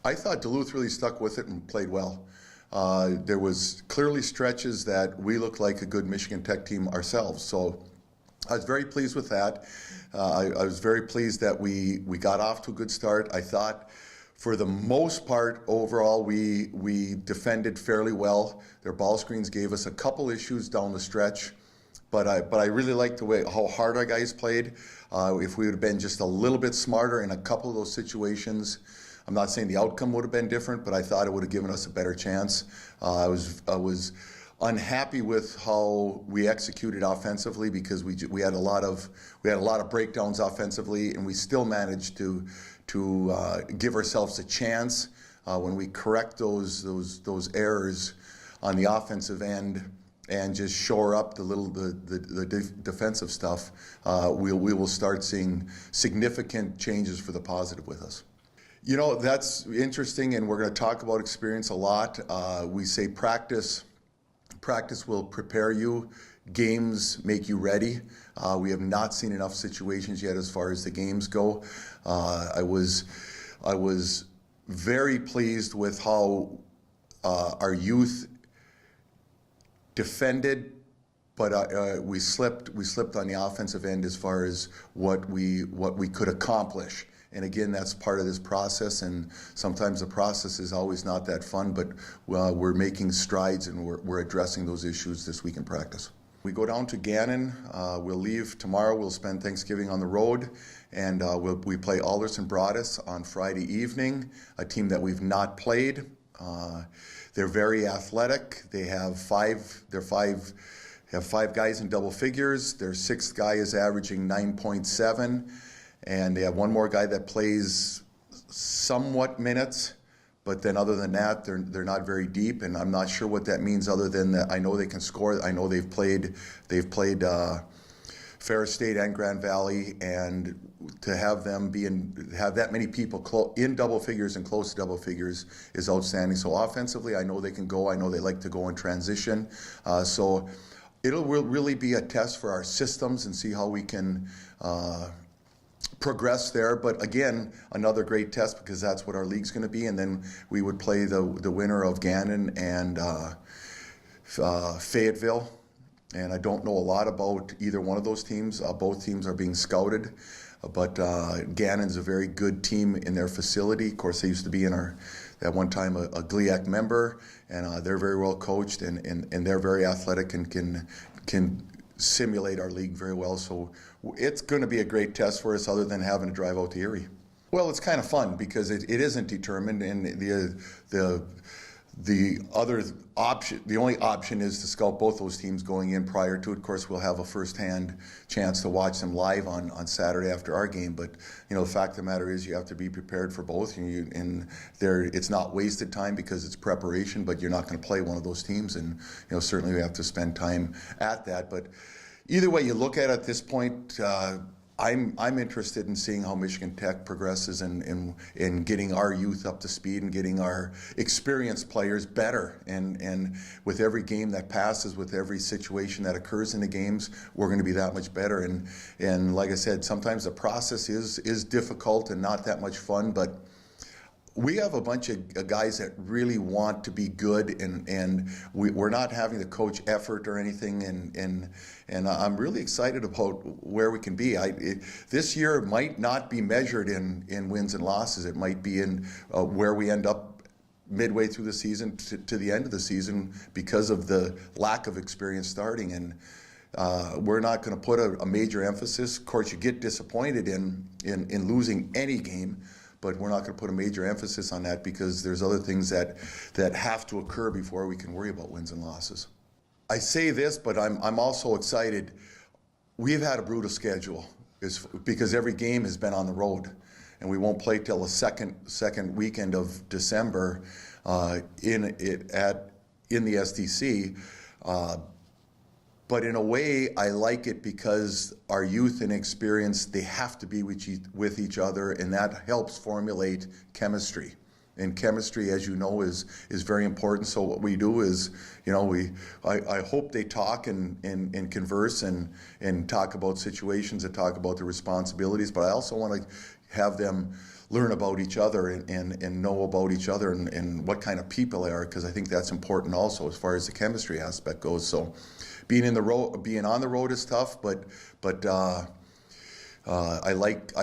I thought Duluth really stuck with it and played well. There was clearly stretches that we looked like a good Michigan Tech team ourselves. So I was very pleased with that. I was very pleased that we got off to a good start. I thought for the most part, overall, we defended fairly well. Their ball screens gave us a couple issues down the stretch. But I really liked the way how hard our guys played. If we would have been just a little bit smarter in a couple of those situations, I'm not saying the outcome would have been different, but I thought it would have given us a better chance. I was unhappy with how we executed offensively because we had a lot of breakdowns offensively, and we still managed to give ourselves a chance when we correct those errors on the offensive end and just shore up the defensive stuff. We will start seeing significant changes for the positive with us. You know, that's interesting, and we're going to talk about experience a lot. We say practice will prepare you. Games make you ready. We have not seen enough situations yet as far as the games go. I was very pleased with how our youth defended, but we slipped on the offensive end as far as what we could accomplish. And again, that's part of this process, and sometimes the process is always not that fun, but we're making strides and we're addressing those issues this week in practice. We go down to Gannon. We'll leave tomorrow. We'll spend Thanksgiving on the road, and we play Alderson Broadus on Friday evening, a team that we've not played. They're very athletic. They have five guys in double figures. Their sixth guy is averaging 9.7. And they have one more guy that plays somewhat minutes, but then other than that, they're not very deep, and I'm not sure what that means other than that I know they can score. I know they've played Ferris State and Grand Valley, and to have them have that many people in double figures and close to double figures is outstanding. So offensively, I know they can go. I know they like to go in transition. So it'll really be a test for our systems and see how we can progress there, but again, another great test because that's what our league's going to be, and then we would play the winner of Gannon and Fayetteville, and I don't know a lot about either one of those teams. Both teams are being scouted, but Gannon's a very good team in their facility. Of course, they used to be at one time a GLIAC member, and they're very well coached, and they're very athletic and can simulate our league very well. So it's going to be a great test for us other than having to drive out to Erie. Well, it's kind of fun because it isn't determined, and the only option is to scout both those teams going in prior to it. Of course, we'll have a first-hand chance to watch them live on Saturday after our game, but the fact of the matter is you have to be prepared for both, and it's not wasted time because it's preparation, but you're not going to play one of those teams, and certainly we have to spend time at that. But either way you look at it at this point, I'm interested in seeing how Michigan Tech progresses in getting our youth up to speed and getting our experienced players better. And with every game that passes, with every situation that occurs in the games, we're going to be that much better. And like I said, sometimes the process is difficult and not that much fun, but we have a bunch of guys that really want to be good, and we're not having to coach effort or anything, and I'm really excited about where we can be. This year might not be measured in wins and losses. It might be in where we end up midway through the season to the end of the season because of the lack of experience starting, and we're not going to put a major emphasis. Of course, you get disappointed in losing any game, but we're not going to put a major emphasis on that because there's other things that have to occur before we can worry about wins and losses. I say this, but I'm also excited. We've had a brutal schedule because every game has been on the road, and we won't play till the second weekend of December in the SDC. But in a way, I like it because our youth and experience, they have to be with each other, and that helps formulate chemistry. And chemistry, as you know, is very important. So what we do is, I hope they talk and converse and talk about situations and talk about the responsibilities, but I also want to have them learn about each other and know about each other and what kind of people they are, because I think that's important also as far as the chemistry aspect goes. So being on the road is tough, but I like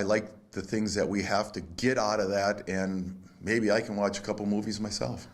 the things that we have to get out of that, and maybe I can watch a couple movies myself.